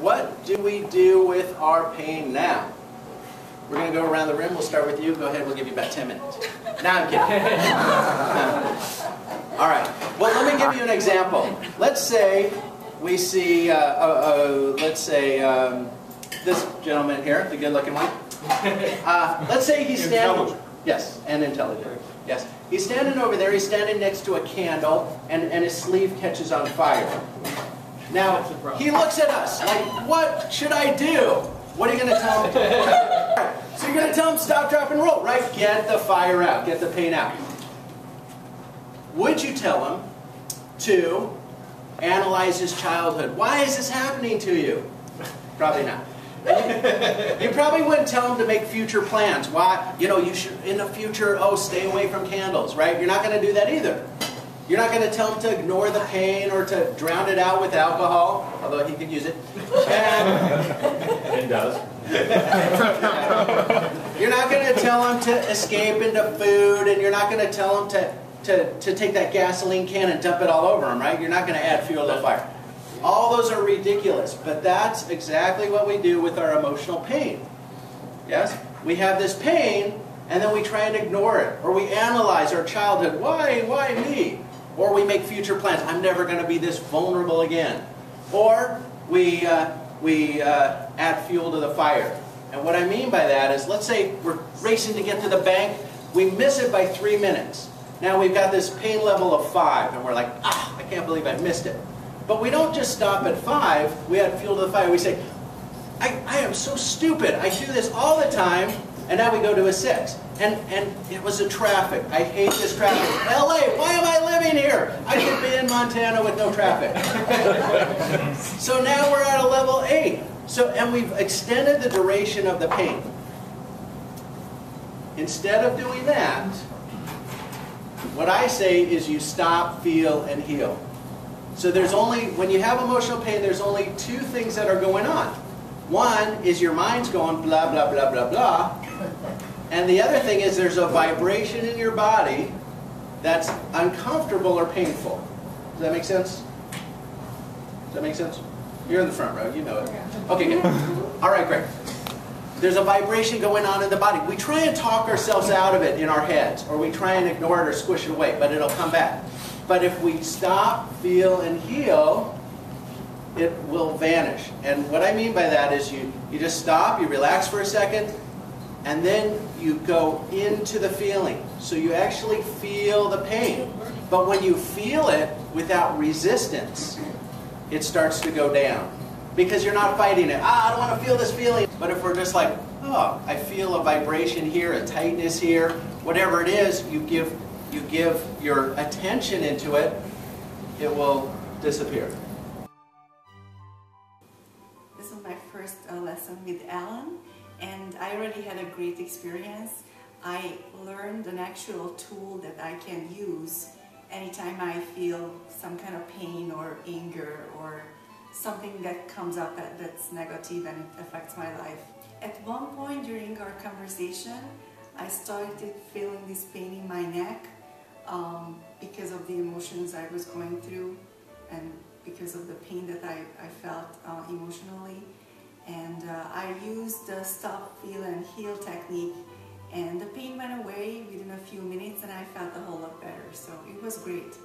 What do we do with our pain now? We're going to go around the room. We'll start with you. Go ahead. We'll give you about 10 minutes. No, I'm kidding. All right. Well, let me give you an example. Let's say we see, this gentleman here, the good-looking one. Let's say he's standing. Intelligent. Yes, and intelligent. Yes. He's standing over there. He's standing next to a candle, and his sleeve catches on fire. Now, he looks at us like, what should I do? What are you going to tell him? So you're going to tell him stop, drop, and roll, right? Get the fire out. Get the pain out. Would you tell him to analyze his childhood? Why is this happening to you? Probably not. You probably wouldn't tell him to make future plans. Why? You know, you should, in the future, stay away from candles, right? You're not going to do that either. You're not going to tell him to ignore the pain or to drown it out with alcohol, although he could use it. And does. You're not going to tell him to escape into food, and you're not going to tell him to take that gasoline can and dump it all over him, right? You're not going to add fuel to the fire. All those are ridiculous, but that's exactly what we do with our emotional pain. Yes? We have this pain, and then we try and ignore it, or we analyze our childhood. Why me? Or we make future plans. I'm never going to be this vulnerable again. Or we add fuel to the fire. And what I mean by that is, let's say we're racing to get to the bank. We miss it by 3 minutes. Now we've got this pain level of 5, and we're like, I can't believe I missed it. But we don't just stop at 5. We add fuel to the fire. We say, I am so stupid. I do this all the time. And now we go to a 6. And it was the traffic. I hate this traffic. LA, why am I living here? I could be in Montana with no traffic. So now we're at a level 8. And we've extended the duration of the pain. Instead of doing that, what I say is you stop, feel, and heal. So when you have emotional pain, there's only 2 things that are going on. One is your mind's going blah, blah, blah, blah, blah. And the other thing is there's a vibration in your body that's uncomfortable or painful. Does that make sense? Does that make sense? You're in the front row. You know it. Okay, good. All right, great. There's a vibration going on in the body. We try and talk ourselves out of it in our heads, or we try and ignore it or squish it away, but it'll come back. But if we stop, feel, and heal, it will vanish. And what I mean by that is you just stop, you relax for a second, and then you go into the feeling. So you actually feel the pain. But when you feel it without resistance, it starts to go down. Because you're not fighting it. I don't want to feel this feeling. But if we're just like, I feel a vibration here, a tightness here, whatever it is, you give your attention into it, it will disappear. This was my first lesson with Alan, and I already had a great experience. I learned an actual tool that I can use anytime I feel some kind of pain or anger or something that comes up that's negative and it affects my life. At one point during our conversation, I started feeling this pain in my neck because of the emotions I was going through and because of the pain that I felt emotionally. And I used the stop, feel, and heal technique, and the pain went away within a few minutes and I felt a whole lot better. So it was great.